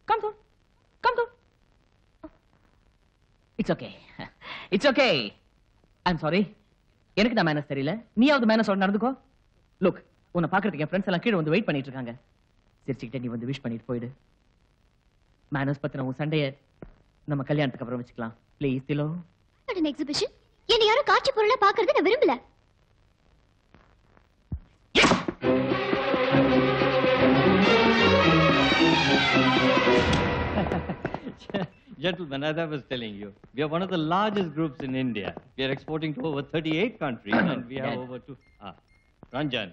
Come down. Come down. It's okay. It's okay. I'm sorry. எனக்கு தான் manners தெரியல. நீயாவது மேனஸோட நடந்துக்கோ. Look, உன்னை பார்க்கறதுக்கு என் ஃப்ரெண்ட்ஸ் எல்லாம் கீழே வந்து வெயிட் பண்ணிட்டு இருக்காங்க. சிரிச்சுக்கிட்டே நீ வந்து விஷ் பண்ணிட்டு போயிடு. மேனஸ் பத்தின உன் சண்டைய நம்ம கல்யாணத்துக்கு அப்புறம் வச்சுக்கலாம். ப்ளீஸ் திலோ. an exhibition. என்ன யாரும் காட்சி பொருளா பார்க்கறது நான் விரும்பல. Gentlemen, as I was telling you, we are one of the largest groups in India. We are exporting to over 38 countries and we have over two. Ranjan,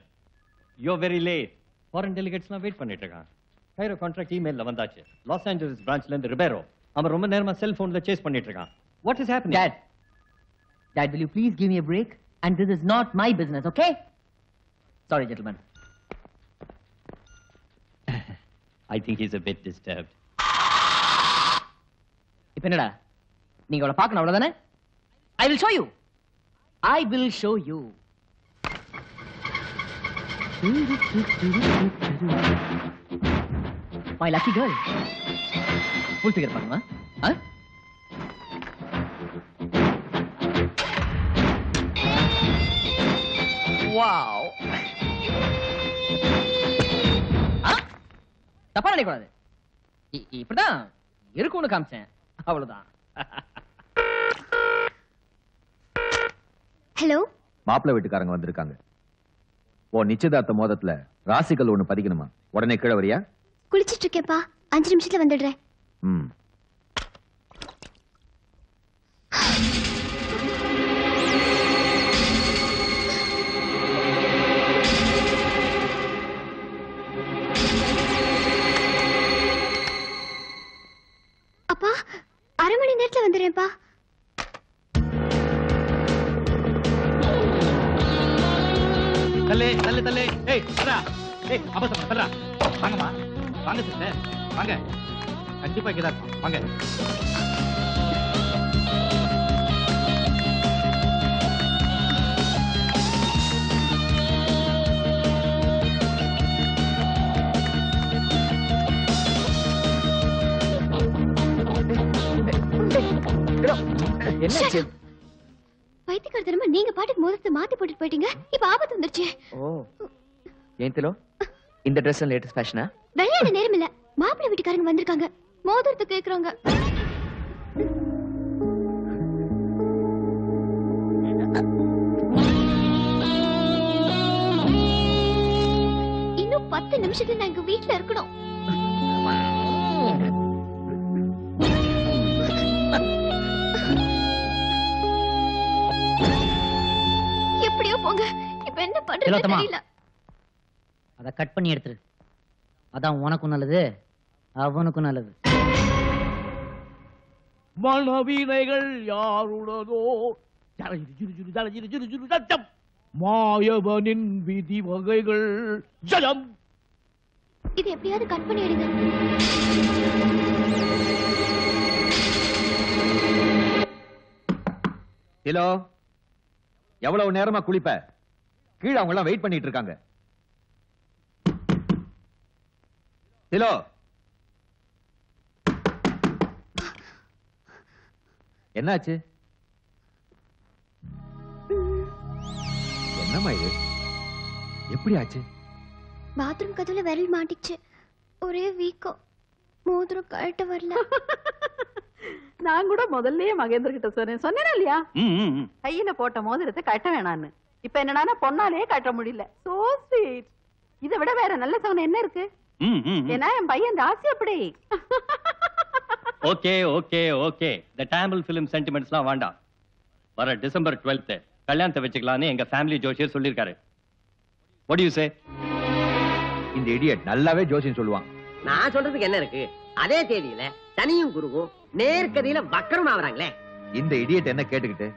you're very late. Foreign delegates now wait பண்ணிட்டு இருக்காங்க. Cairo contract email ல வந்தாச்சு. Los Angeles branchல இருந்து Ribeiro அவன் ரொம்ப நேரமா செல் போன்ல chase பண்ணிட்டு இருக்கான். What is happening? Dad, will you please give me a break? And this is not my business, okay? Sorry, gentlemen. I think he's a bit disturbed. இப்ப என்னடா நீங்க அவளை பார்க்கணும் அவ்வளவுதானே? I will show you. I will show you. My lucky girl. Full figure பண்ணுமா? Wow. தப்பா நினைக்கூடாது. இப்படிதான் இருக்கும்னு காமிச்சேன். அவ்வளவுதான். ஹலோ, மாப்பிள்ளை வீட்டுக்காரங்க வந்திருக்காங்க. ஓ நிச்சயதார்த்த மோதத்துல ராசிகள் ஒண்ணு பதிக்கணுமா? உடனே கீழே வரியா? குளிச்சிட்டு இருக்கேன்ப்பா, 5 நிமிஷத்துல வந்துடுறேன். அப்பா, 1/2 மணி நேரத்துல வந்துடுறேன்ப்பா. தல்லே தல்லே தல்லே. ஏய் வரா. ஏய் அவசரம் வரா. வாங்கம்மா. வாங்க சிஸ்டர். வாங்க. கண்டிப்பா இங்க தான் இருப்போம். வாங்க. என்னாச்சு? பைத்தியக்காரத்தனமா நீங்க பாட்டுக்கு மோதிரத்தை மாத்தி போட்டுட்டு போயிட்டீங்க. இப்ப ஆபத்து வந்துருச்சு. ஓ ஏன் திலோ இந்த Dress லேட்டஸ்ட் ஃபேஷனா? விளையாட நேரம் இல்ல. மாப்பிள்ளை வீட்டுக்காரங்க வந்திருக்காங்க. மோதிரத்தை கேக்குறாங்க. இன்னும் 10 நிமிஷத்துல நான் எங்க வீட்டுல இருக்கணும். எப்படியோ போங்க. இப்ப என்ன பண்றது தெரியல. அத கட் பண்ணி எடுத்துரு. அதான் உனக்கும் நல்லது, அவனுக்கும் நல்லது. மனவீனைகள் யாருடனோ சட்டம் மாயவனின் விதி வகைகள் ஜலம். இது எப்படியாவது கட் பண்ணி எடுங்க. ஹலோ, எவ்வளவு நேரமா குளிப்ப? கீழே அவங்க எல்லாம் வெயிட் பண்ணிட்டு இருக்காங்க. ஹலோ, என்னாச்சு? என்னம்மா இது? எப்படி ஆச்சு? பாத்ரூம் கதவுல விரல் மாட்டிச்சு. ஒரே வீக்கம். மோதிரம் கழட்ட வரல. நான் கூட முதல்லயே மகேந்திர கிட்ட சொன்னேனா இல்லையா? கையில போட்ட மோதிரத்தை கட்ட வேணான்னு. இப்ப என்னன்னா பொண்ணாலே கட்ட முடியல. So sweet. இதை விட வேற நல்ல சவுண்ட் என்ன இருக்கு? ஏன்னா என் பையன் ராசி அப்படி. Okay okay okay. இந்த டாம்பிள் ஃபிலிம் சென்டிமெண்ட்ஸ்லாம் வேண்டாம். வர டிசம்பர் 12th கல்யாணத்தை வச்சுக்கலாம்னு எங்க ஃபேமிலி ஜோசியர் சொல்லிருக்காரு. What do you say? இந்த இடியட் நல்லாவே ஜோசியம் சொல்லுவான். நான் சொல்றதுக்கு என்ன இருக்கு? அதே தேதியில சனியும் குருவும் நேர்கதியில வக்கரம் ஆவறாங்களே. இந்த இடியட் என்ன கேட்டுக்கிட்டு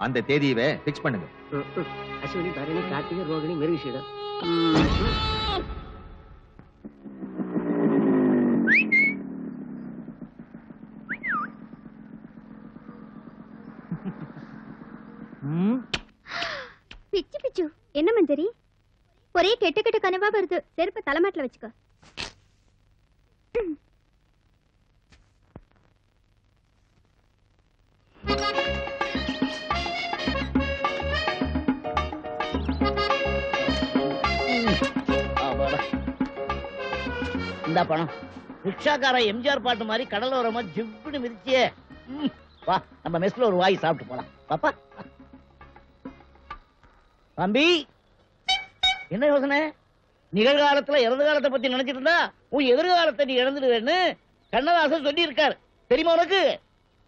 அந்த தேதியவே ஃபிக்ஸ் பண்ணுங்க. அஸ்வினி, பரணி, கார்த்திகை, ரோகிணி, மிருகஷீடம். பிச்சு பிச்சு. என்ன மஞ்சரி? ஒரே கெட்ட கெட்ட கனவா வருது. செருப்பு தலைமாட்டில வச்சுக்க. இந்த பணம் ரிக்ஷாக்கார எம்ஜிஆர் பாட்டு மாதிரி கடலோரமா ஜிவ்னு மிதிச்சியே. வா நம்ம மெஸ்ல ஒரு வாய் சாப்பிட்டு போலாம். பாப்பா தம்பி, என்ன யோசனை? நிகழ்காலத்துல இறந்த காலத்தை பத்தி நினைச்சிட்டு இருந்தா உன் எதிர்காலத்தை நீ இழந்துடுவேன்னு கண்ணதாசன் சொல்லி இருக்காரு. தெரியுமா உனக்கு?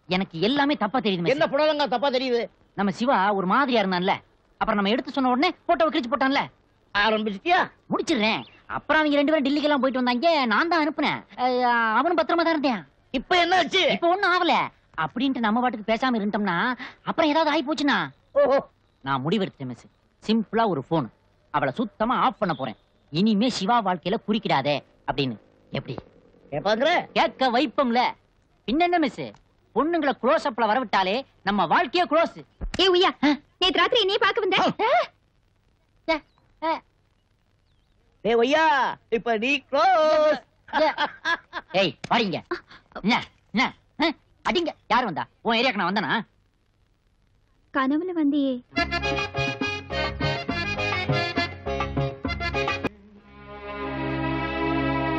எனக்கு எல்லாமே தப்பா தெரியுது. என்ன புடலங்க தப்பா தெரியுது? நம்ம சிவா ஒரு மாதிரியா இருந்தான்ல, அப்புறம் நம்ம எடுத்து சொன்ன உடனே போட்டோவை கிழிச்சு போட்டான்ல. ஆரம்பிச்சிட்டியா? முடிச்சிடுறேன். அப்புறம் அவங்க 2 பேரும் டெல்லிக்கு எல்லாம் போயிட்டு வந்தாங்க. நான் தான் அனுப்புனேன். அவனும் பத்திரமா தான் இருந்தேன். இப்ப என்ன ஆச்சு? இப்ப ஒண்ணும் ஆகல அப்படின்ட்டு நம்ம பாட்டுக்கு பேசாம இருந்தோம்னா அப்புறம் ஏதாவது ஆகி போச்சுன்னா. ஓஹோ, நான் முடிவெடுத்தேன் மிஸ். சிம்பிளா ஒரு போன், அவளை சுத்தமா ஆஃப் பண்ண போறேன். இனிமே சிவா வாழ்க்கையில குறுக்கிடாதே அப்படின்னு. எப்படி கேட்க வைப்போம்ல? பின்ன என்ன மிஸ், பொண்ணுங்களை க்ளோஸ் அப்ல வரவிட்டாலே நம்ம வாழ்க்கைய க்ளோஸ். ஏ உய்யா, நேத்து ராத்திரி நீ பாக்க வந்த. ஏய் ஒய்யா, இப்ப நீ க்ளோஸ். ஏய் பாருங்க, என்ன என்ன அடிங்க. யார் வந்தா? உன் ஏரியாக்கு நான் வந்தனா? கனவுல வந்தியே.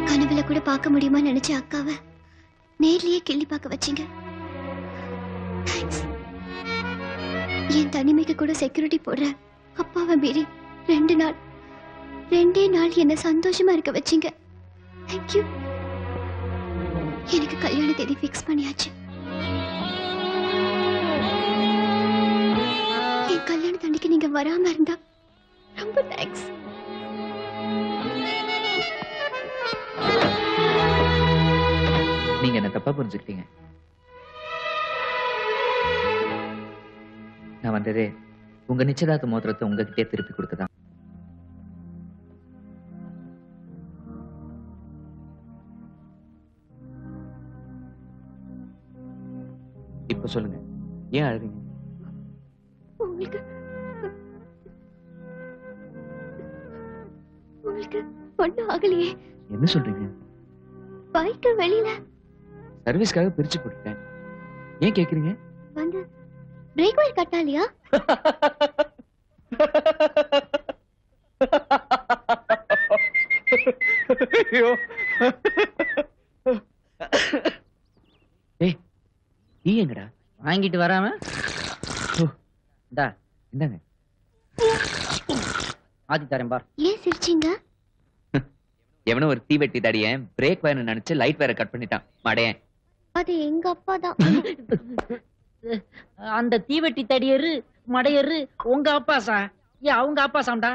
கனவுல கூட பார்க்க முடியுமா நினைச்ச அக்காவை நேர்லயே கிள்ளி பார்க்க வச்சீங்க. என் தனிமைக்கு கூட செக்யூரிட்டி போடுற அப்பாவை மீறி 2 நாள் என்ன சந்தோஷமா இருக்க வச்சீங்க. தேங்க்யூ. எனக்கு கல்யாண தேதி ஃபிக்ஸ் பண்ணியாச்சு. என் கல்யாண தண்டிக்கு நீங்க வராம இருந்தா ரொம்ப தேங்க்ஸ். நீங்க என்ன தப்பா புரிஞ்சுக்கிட்டீங்க. நான் வந்ததே உங்க நிச்சயதார்த்த மோதிரத்தை உங்ககிட்டே திருப்பி கொடுக்கதான். இப்ப சொல்லுங்க, ஏன் அழுறீங்க? உங்களுக்கு ஒண்ணும் ஆகலையே. என்ன சொல்றீங்க? பைக்க வெளியில சர்வீஸ்க்காக பிரிச்சு போட்டுட்டேன். ஏன் கேக்குறீங்க? வந்து பிரேக் ஒயர் கட்டாலியா? ஏய், நீ எங்கடா? வாங்கிட்டு வராம இந்தாங்க. ஆதி தரேன் பார். ஏன் சிரிச்சீங்க? எவனோ ஒரு தீவெட்டி தடியன் பிரேக் வயர் நினைச்சு லைட் வயரை கட் பண்ணிட்டான் மடையன். அது எங்க அப்பா தான். அந்த தீவெட்டி தடியரு மடையரு உங்க அப்பா சா? ஏன் அவங்க அப்பா சாம்டா?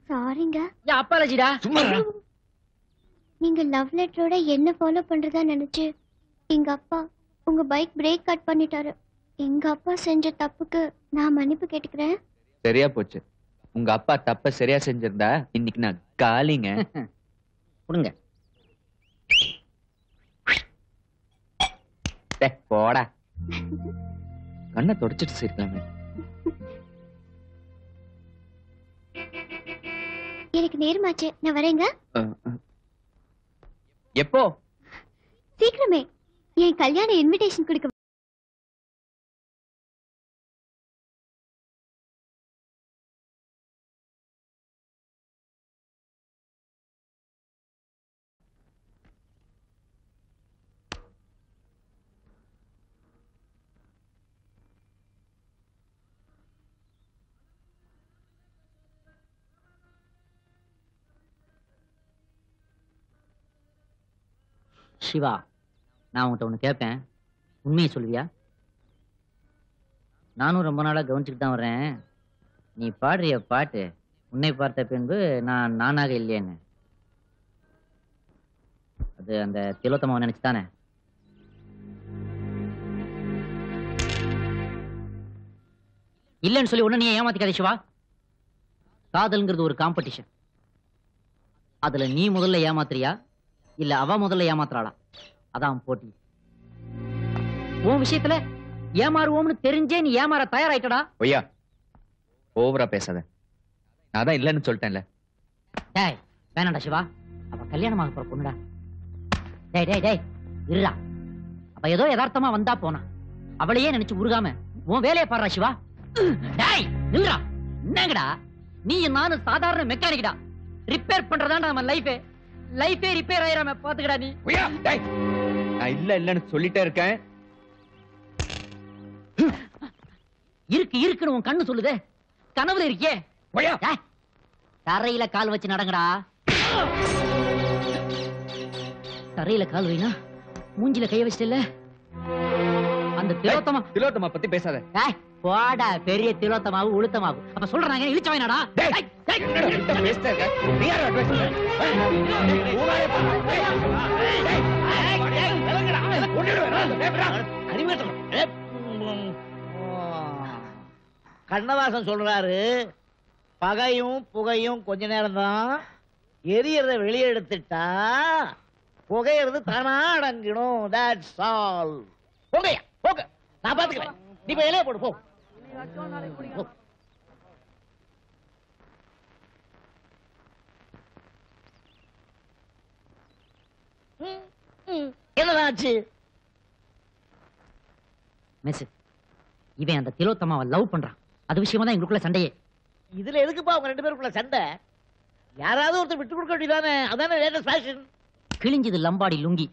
சாரிங்க. ஏன் அப்பாலஜிடா? நீங்க லவ் லெட்டரோட என்ன ஃபாலோ பண்றதா நினைச்சு எங்க அப்பா உங்க பைக் பிரேக் கட் பண்ணிட்டாரு. எங்க அப்பா செஞ்ச தப்புக்கு நான் மன்னிப்பு கேட்டுக்கிறேன். சரியா போச்சு. உங்க அப்பா தப்ப சரியா செஞ்சிருந்தா இன்னைக்கு நான் காலிங்க. கொடுங்க. போடா. கண்ணை தொடச்சிட்டு சேர்க்கலாமே. எனக்கு நேரமாச்சு, நான் வரேங்க. எப்போ? சீக்கிரமே. என் கல்யாண இன்விடேஷன் கொடுக்க. சிவா, நான் உன்கிட்ட ஒண்ணு கேட்பேன், உண்மையை சொல்லுவியா? நானும் ரொம்ப நாளா கவனிச்சுட்டு தான் வர்றேன். நீ பாடுறிய பாட்டு உன்னை பார்த்த பின்பு நான் நானாக இல்லையேன்னு. அது அந்த திலோத்தமாவை நினைச்சுதானே? இல்லைன்னு சொல்லி ஒண்ணு நீ ஏமாத்திக்காதே சிவா. காதல்ங்கிறது ஒரு காம்படிஷன். அதுல நீ முதல்ல ஏமாத்துறியா இல்ல அவ முதல்ல ஏமாத்துறாளா? அதான் போட்டி. உன் விஷயத்துல ஏமாறுவோம்னு தெரிஞ்சே நீ ஏமாற தயாராயிட்டடா. ஒய்யா, ஓவரா பேசாத. நான் தான் இல்லைன்னு சொல்லிட்டேன்ல. டேய் வேணாண்டா சிவா, அவ கல்யாணமாக போற பொண்ணுடா. டேய் டேய் டேய் இருடா. அப்ப ஏதோ யதார்த்தமா வந்தா போனா. அவளையே நினைச்சு உருகாம உன் வேலையை பாடுறா சிவா. டேய் நில்றா. என்னங்கடா நீ நானும் சாதாரண மெக்கானிக்டா. ரிப்பேர் பண்றதாண்டா நம்ம லைஃபே ரிப்பேர் ஆயிராம பாத்துக்கடா நீ. நான் இல்லன்னு சொல்லிட்டே இருக்கேன். இருக்குன்னு உன் கண்ணு சொல்லுதே. கனவுல இருக்கே. தரையில கால் வச்சு நடங்கடா. தரையில கால் வைனா மூஞ்சில கைய வச்சிட்டல. அந்த திலோத்தமா பத்தி பேசாத. போடா பெரிய திலோத்தமாவு உளுத்தமாவு. அப்ப சொல்றாங்க இழிச்ச வாயினாடா. கண்ணதாசன் சொல்றாரு, பகையும் புகையும் கொஞ்ச நேரம் தான், எரியறத வெளியே எடுத்துட்டா புகையிறது தானா அடங்கிடும். That's all. போங்கய்யா போங்க, நான் பாத்துக்கிறேன். நீ போய் இலைய போடு போ. என்னதாச்சு? மிஸ், இவன் அந்த திலோத்தமாவை லவ் பண்றான். அது விஷயமா தான் எங்களுக்குள்ள சண்டையே. இதுல எதுக்குப்பா அவங்க ரெண்டு பேருக்குள்ள சண்டை? யாராவது ஒருத்தர் விட்டு கொடுக்க வேண்டியதானே? அதானே லேட்டஸ்ட் ஃபேஷன். கிழிஞ்சது லம்பாடி லுங்கி.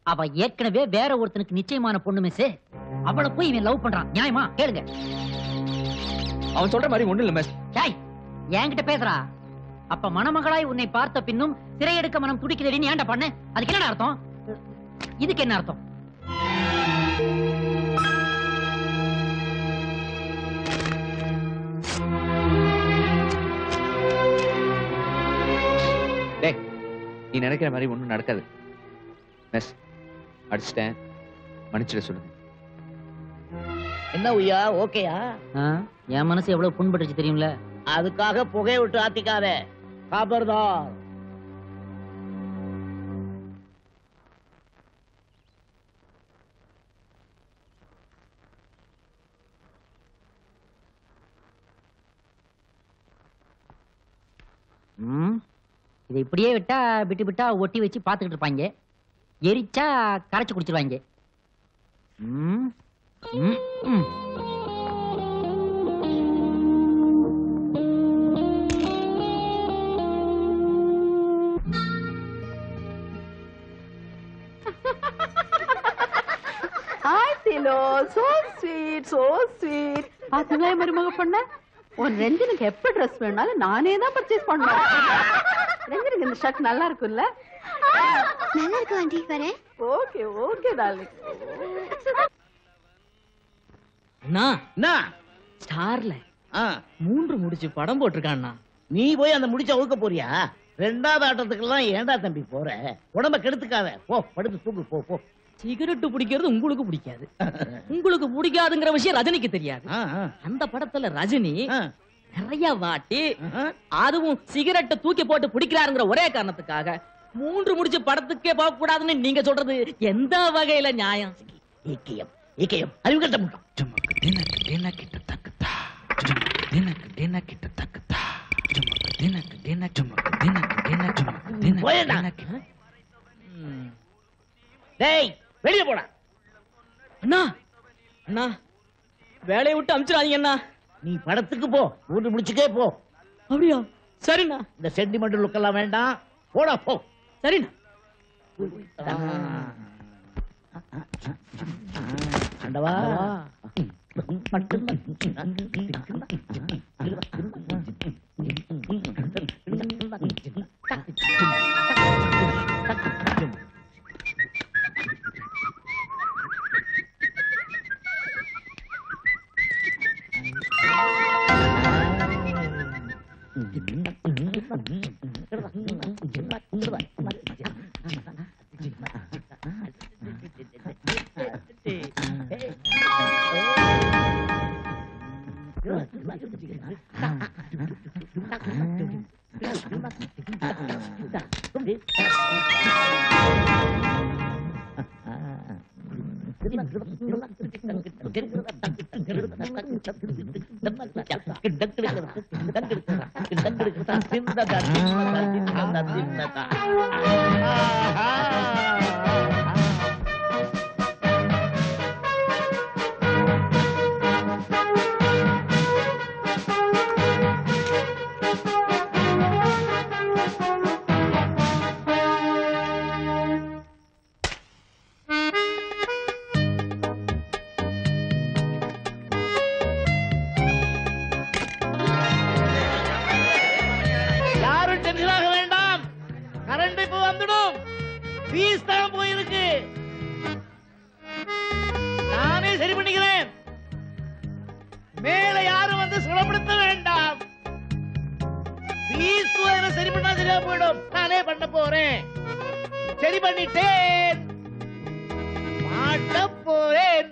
அவ ஏற்கனவே வேற ஒருத்தனுக்கு நிச்சயமான பொண்ணு மிஸ். அவளை போய் இவன் லவ் பண்றான். நியாயமா? கேளுங்க. அவன் சொல்ற மாதிரி ஒண்ணு இல்ல மிஸ். டேய் என்கிட்ட பேசுறா. அப்ப மணமகளாய் உன்னை பார்த்த பின்னும் சிறையெடுக்க மனம் துடிக்குதடின்னு ஏன்டா பண்ண? அதுக்கு என்ன அர்த்தம்? இதுக்கு என்ன அர்த்தம்? டேய் நீ நினைக்கிற மாதிரி ஒண்ணும் நடக்காது மிஸ். அடிச்சிட்டேன், மன்னிச்சிட சொல்லுங்க. என்ன உய்யா, ஓகேயா? என் மனசு எவ்வளவு புண்பட்டுச்சு தெரியும்ல. அதுக்காக புகையை விட்டு ஆத்திக்காத. காபர்தார். இதை இப்படியே விட்டா விட்டு ஒட்டி வச்சு பாத்துக்கிட்டு இருப்பாங்க. எரிச்சா கரைச்சு குடிச்சிருவாங்க. So sweet, so sweet. பாத்தீங்களா மருமக பொண்ண? உன் ரெஞ்சனுக்கு எப்ப ட்ரெஸ் வேணாலும் நானே தான் பர்ச்சேஸ் பண்ணுவேன். ரெஞ்சனுக்கு இந்த ஷர்ட் நல்லா இருக்குல்ல? நல்லா இருக்கு ஆண்டி. வரேன். Okay okay darling. ஸ்டார்ல 3 முடிச்சு படம் போட்டிருக்கான்னா. நீ போய் அந்த முடிச்ச அவுக்க போறியா? ரெண்டாவது ஆட்டத்துக்கு எல்லாம் ஏண்டா தம்பி போற? உடம்ப கெடுத்துக்காத. போ படுத்து தூக்கு. போ போ. சிகரெட் பிடிக்கிறது உங்களுக்கு பிடிக்காது. உங்களுக்கு பிடிக்காதுங்கிற விஷயம் ரஜினிக்கு தெரியாது. அந்த படத்துல ரஜினி நிறைய வாட்டி அதுவும் சிகரெட்டை தூக்கி போட்டு பிடிக்கிறாருங்கிற ஒரே காரணத்துக்காக 3 முடிச்சு படத்துக்கே போக கூடாதுன்னு நீங்க சொல்றது எந்த வகையில நியாயம்? அறிவுகட்ட முட்டம். வெளியே போடா. அண்ணா வேலையை விட்டு அமிச்சிடாதீங்க அண்ணா. நீ படத்துக்கு போ. 3 முடிச்சுக்கே போ. அப்படியா? சரிண்ணா. இந்த சென்டிமெண்டல் லுக் எல்லாம் வேண்டாம். போடா போ. சரிண்ணா. ஆண்டவா கரண்ட் இப்ப வந்துடும். ஃபீஸ் தான் போயிருக்கு. நானே சரி பண்ணிக்கிறேன். மேல யாரும் வந்து சுலப்படுத்த வேண்டாம். ஃபீஸ் சரி பண்ணா சரியா போயிடும். நானே பண்ண போறேன். சரி பண்ணிட்டேன். மாட்ட போறேன்.